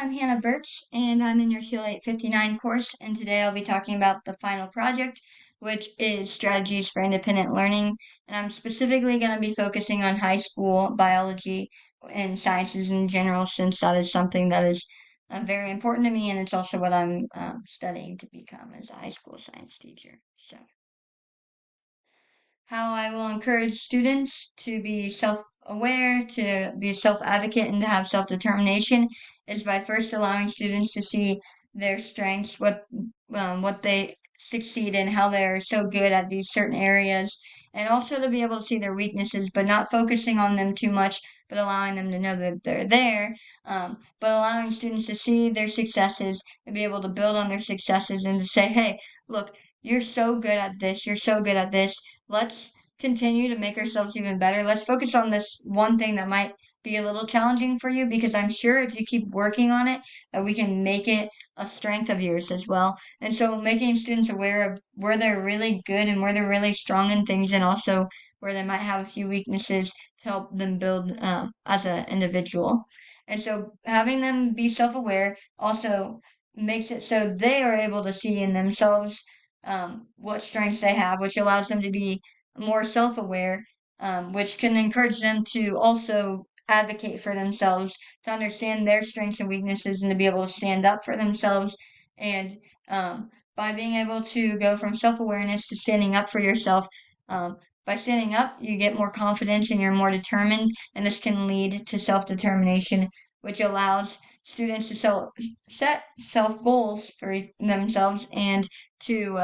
I'm Hannah Birch, and I'm in your TEEL859 course, and today I'll be talking about the final project, which is Strategies for Independent Learning, and I'm specifically going to be focusing on high school biology and sciences in general, since that is something that is very important to me, and it's also what I'm studying to become as a high school science teacher. So, how I will encourage students to be self-aware, to be a self-advocate, and to have self-determination is by first allowing students to see their strengths, what they succeed in, how they're so good at these certain areas, and also to be able to see their weaknesses, but not focusing on them too much, but allowing them to know that they're there, but allowing students to see their successes and be able to build on their successes and to say, hey, look, you're so good at this, you're so good at this. Let's continue to make ourselves even better. Let's focus on this one thing that might be a little challenging for you, because I'm sure if you keep working on it, that we can make it a strength of yours as well. And so making students aware of where they're really good and where they're really strong in things, and also where they might have a few weaknesses to help them build as an individual. And so having them be self-aware also makes it so they are able to see in themselves what strengths they have, which allows them to be more self-aware, which can encourage them to also advocate for themselves, to understand their strengths and weaknesses, and to be able to stand up for themselves. And by being able to go from self-awareness to standing up for yourself, by standing up, you get more confidence and you're more determined, and this can lead to self-determination, which allows students to set self goals for themselves and to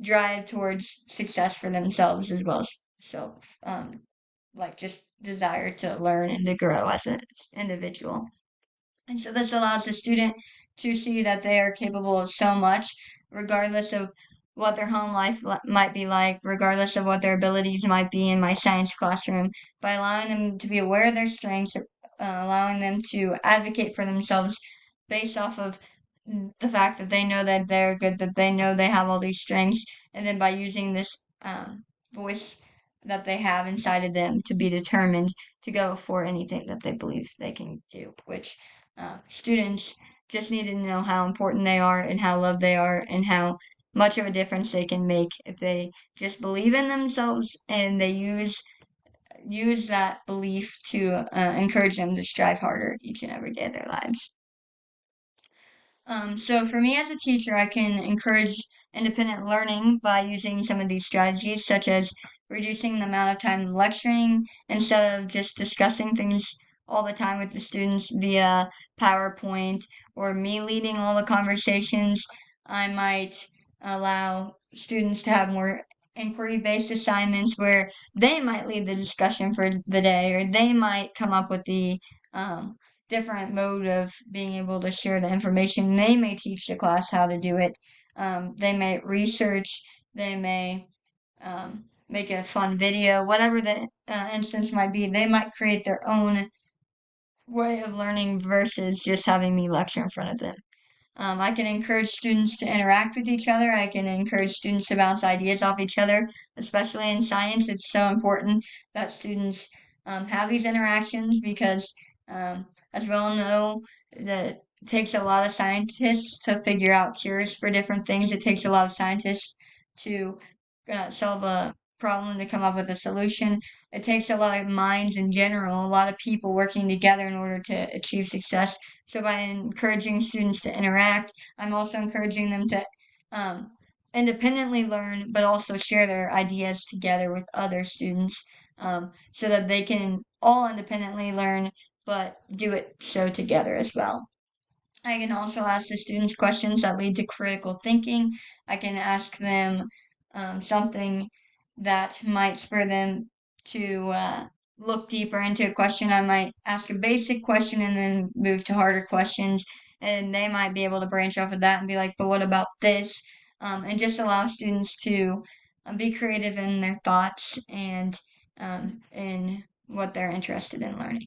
drive towards success for themselves, as well as self, like just desire to learn and to grow as an individual. And so this allows the student to see that they are capable of so much, regardless of what their home life might be like, regardless of what their abilities might be in my science classroom, by allowing them to be aware of their strengths, allowing them to advocate for themselves based off of the fact that they know that they're good, that they know they have all these strengths, and then by using this voice that they have inside of them to be determined to go for anything that they believe they can do, which students just need to know how important they are and how loved they are and how much of a difference they can make if they just believe in themselves and they use that belief to encourage them to strive harder each and every day of their lives. So for me as a teacher, I can encourage independent learning by using some of these strategies, such as reducing the amount of time lecturing instead of just discussing things all the time with the students via PowerPoint, or me leading all the conversations. I might allow students to have more inquiry-based assignments where they might lead the discussion for the day, or they might come up with the different mode of being able to share the information. They may teach the class how to do it. They may research. They may make a fun video, whatever the instance might be. They might create their own way of learning versus just having me lecture in front of them. I can encourage students to interact with each other. I can encourage students to bounce ideas off each other, especially in science. It's so important that students have these interactions, because, as we all know, that it takes a lot of scientists to figure out cures for different things. It takes a lot of scientists to solve a problem, to come up with a solution. It takes a lot of minds in general, a lot of people working together in order to achieve success. So by encouraging students to interact, I'm also encouraging them to independently learn, but also share their ideas together with other students, so that they can all independently learn, but do it so together as well. I can also ask the students questions that lead to critical thinking. I can ask them something that might spur them to look deeper into a question. I might ask a basic question and then move to harder questions, and they might be able to branch off of that and be like, but what about this? And just allow students to be creative in their thoughts and in what they're interested in learning.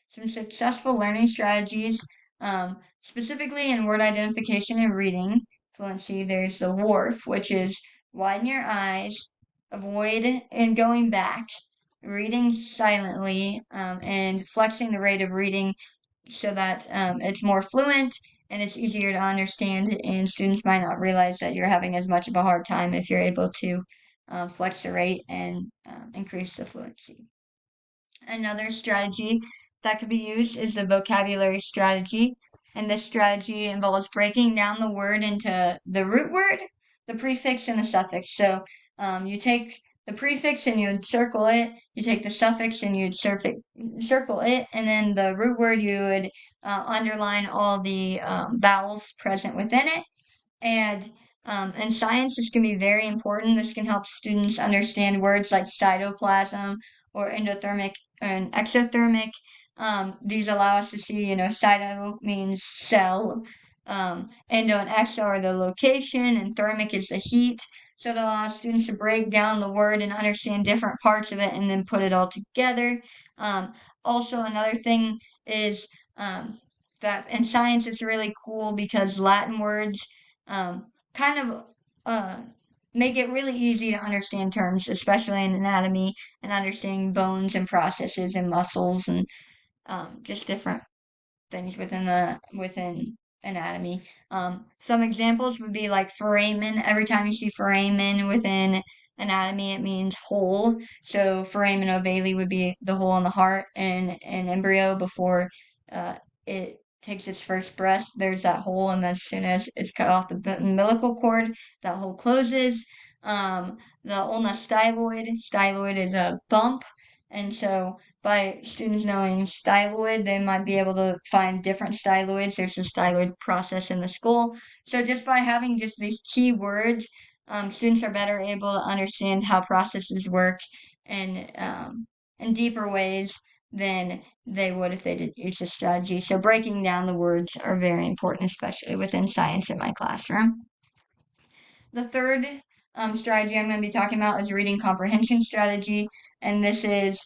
Some successful learning strategies, specifically in word identification and reading fluency. There's the WARF, which is widen your eyes, avoid and going back, reading silently, and flexing the rate of reading so that it's more fluent and it's easier to understand, and students might not realize that you're having as much of a hard time if you're able to flex the rate and increase the fluency. Another strategy that could be used is the vocabulary strategy. And this strategy involves breaking down the word into the root word, the prefix, and the suffix. So you take the prefix and you would circle it. You take the suffix and you'd circle it. And then the root word, you would underline all the vowels present within it. And in science, this can be very important. This can help students understand words like cytoplasm or endothermic and exothermic. These allow us to see, cyto means cell, endo and exo are the location, and thermic is the heat. So it allows students to break down the word and understand different parts of it and then put it all together. Also, another thing is that in science, it's really cool because Latin words kind of uh, make it really easy to understand terms, especially in anatomy and understanding bones and processes and muscles and just different things within anatomy. Some examples would be like foramen. Every time you see foramen within anatomy, it means hole. So foramen ovale would be the hole in the heart in an embryo before it takes its first breath. There's that hole, and as soon as it's cut off the umbilical cord, that hole closes. The ulna styloid is a bump, and so by students knowing styloid, they might be able to find different styloids. There's a styloid process in the skull. So just by having just these key words, students are better able to understand how processes work in deeper ways than they would if they didn't use this strategy. So breaking down the words are very important, especially within science in my classroom. The third strategy I'm going to be talking about is reading comprehension strategy, and this is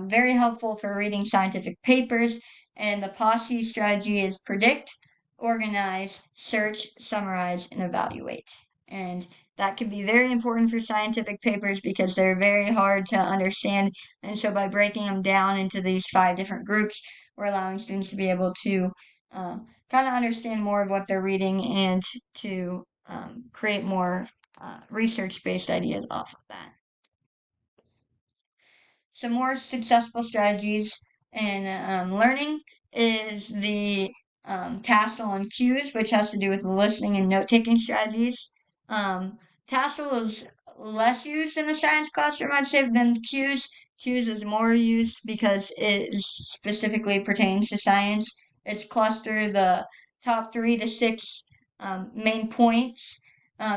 very helpful for reading scientific papers. And the POSSE strategy is predict, organize, search, summarize, and evaluate. And that can be very important for scientific papers because they're very hard to understand. And so by breaking them down into these 5 different groups, we're allowing students to be able to kind of understand more of what they're reading and to create more research-based ideas off of that. Some more successful strategies in learning is the tassel and cues, which has to do with listening and note-taking strategies. Tassel is less used in the science classroom, I'd say, than cues. Cues is more used because it specifically pertains to science. It's cluster the top 3 to 6 main points.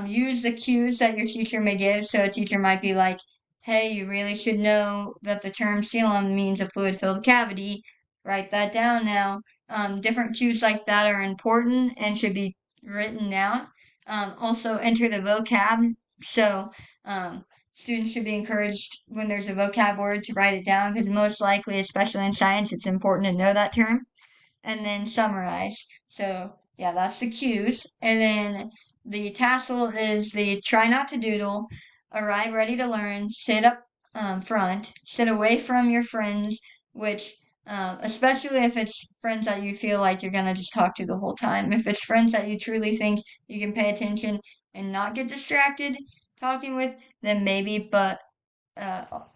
Use the cues that your teacher may give. So a teacher might be like, hey, you really should know that the term coelom means a fluid-filled cavity. Write that down now. Different cues like that are important and should be written down. Also, enter the vocab. So, students should be encouraged when there's a vocab word to write it down because most likely, especially in science, it's important to know that term. And then summarize. So, yeah, that's the cues. And then the tassel is the try not to doodle, arrive ready to learn, sit up front, sit away from your friends, which, especially if it's friends that you feel like you're going to just talk to the whole time. If it's friends that you truly think you can pay attention and not get distracted talking with, then maybe, but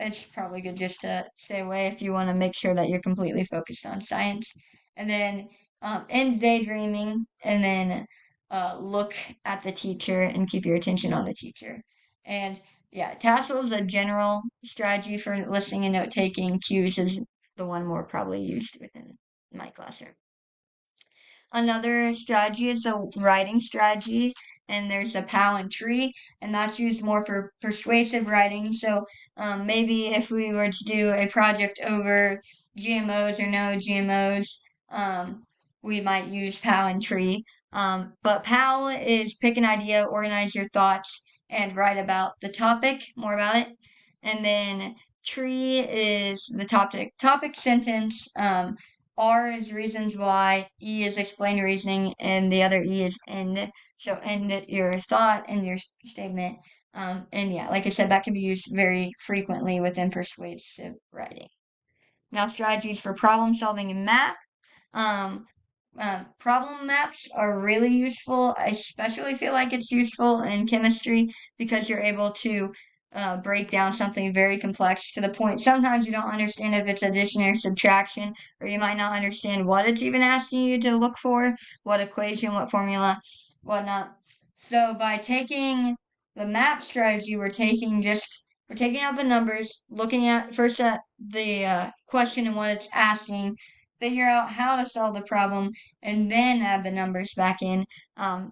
it's probably good just to stay away if you want to make sure that you're completely focused on science. And then end daydreaming, and then look at the teacher and keep your attention on the teacher. And yeah, tassel is a general strategy for listening and note taking. Cues is the one more probably used within my classroom. Another strategy is a writing strategy, and there's a POW and tree, and that's used more for persuasive writing. So maybe if we were to do a project over GMOs or no GMOs, we might use POW and tree. But POW is pick an idea, organize your thoughts, and write about the topic, more about it. And then tree is the topic sentence. R is reasons why, E is explain reasoning, and the other E is end. So end your thought and your statement. And yeah, like I said, that can be used very frequently within persuasive writing. Now, strategies for problem solving in math. Um, Problem maps are really useful. I especially feel like it's useful in chemistry because you're able to break down something very complex to the point sometimes you don't understand if it's addition or subtraction, or you might not understand what it's even asking you to look for, what equation, what formula, whatnot. So by taking the map strategy, we're taking out the numbers, looking at first at the question and what it's asking, figure out how to solve the problem, and then add the numbers back in.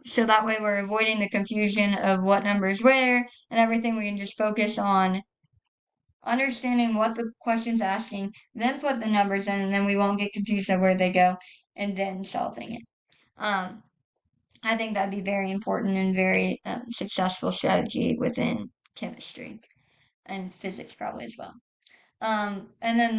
So that way we're avoiding the confusion of what numbers where and everything. We can just focus on understanding what the question's asking, then put the numbers in, and then we won't get confused of where they go, and then solving it. Um, I think that'd be very important and very successful strategy within chemistry and physics probably as well. And then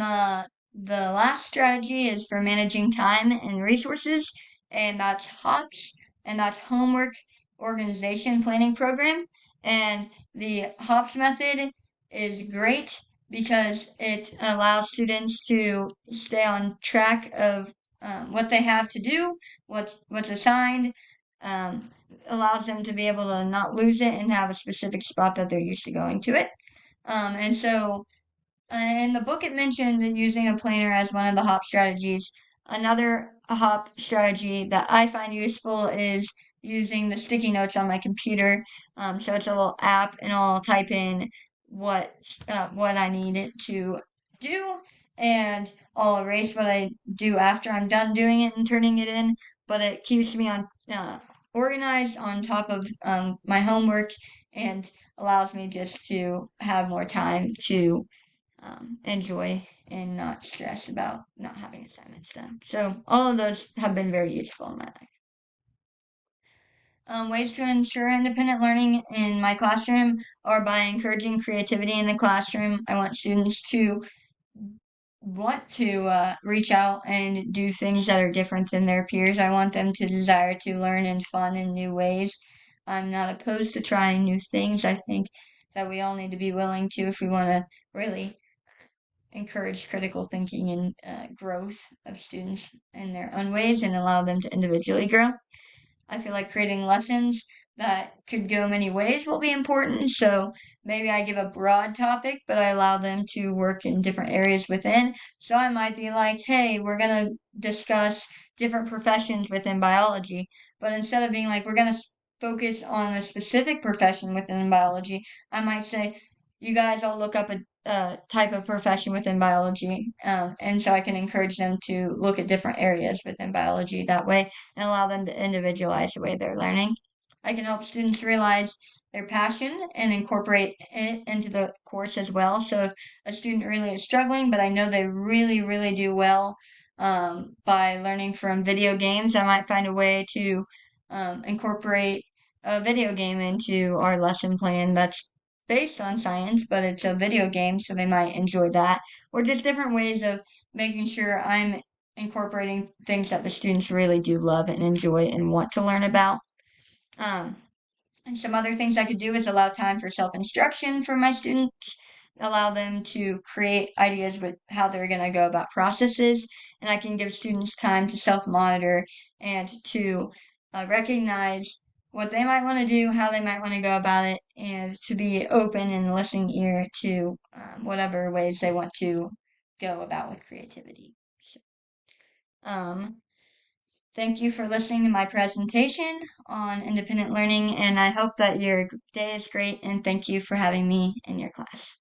the last strategy is for managing time and resources, and that's HOPS, and that's Homework Organization Planning Program. And the HOPS method is great because it allows students to stay on track of what they have to do, what's assigned. Um, Allows them to be able to not lose it and have a specific spot that they're used to going to it. And so in the book, it mentioned using a planner as one of the hop strategies. Another hop strategy that I find useful is using the sticky notes on my computer. So it's a little app, and I'll type in what what I need it to do, and I'll erase what I do after I'm done doing it and turning it in. But it keeps me on organized on top of my homework and allows me just to have more time to enjoy and not stress about not having assignments done. So all of those have been very useful in my life. Ways to ensure independent learning in my classroom are by encouraging creativity in the classroom. I want students to reach out and do things that are different than their peers. I want them to desire to learn in fun and new ways. I'm not opposed to trying new things. I think that we all need to be willing to if we want to really encourage critical thinking and growth of students in their own ways and allow them to individually grow. I feel like creating lessons that could go many ways will be important. So maybe I give a broad topic, but I allow them to work in different areas within. So I might be like, hey, we're going to discuss different professions within biology. But instead of being like, we're going to focus on a specific profession within biology, I might say, you guys all look up a type of profession within biology. And so I can encourage them to look at different areas within biology that way and allow them to individualize the way they're learning. I can help students realize their passion and incorporate it into the course as well. So if a student really is struggling, but I know they really, really do well by learning from video games, I might find a way to incorporate a video game into our lesson plan that's based on science, but it's a video game, so they might enjoy that. Or just different ways of making sure I'm incorporating things that the students really do love and enjoy and want to learn about. Um, and some other things I could do is allow time for self-instruction for my students, allow them to create ideas with how they're going to go about processes, and I can give students time to self-monitor and to recognize what they might want to do, how they might want to go about it, and to be open and listening ear to whatever ways they want to go about with creativity. So, um, thank you for listening to my presentation on independent learning, and I hope that your day is great, and thank you for having me in your class.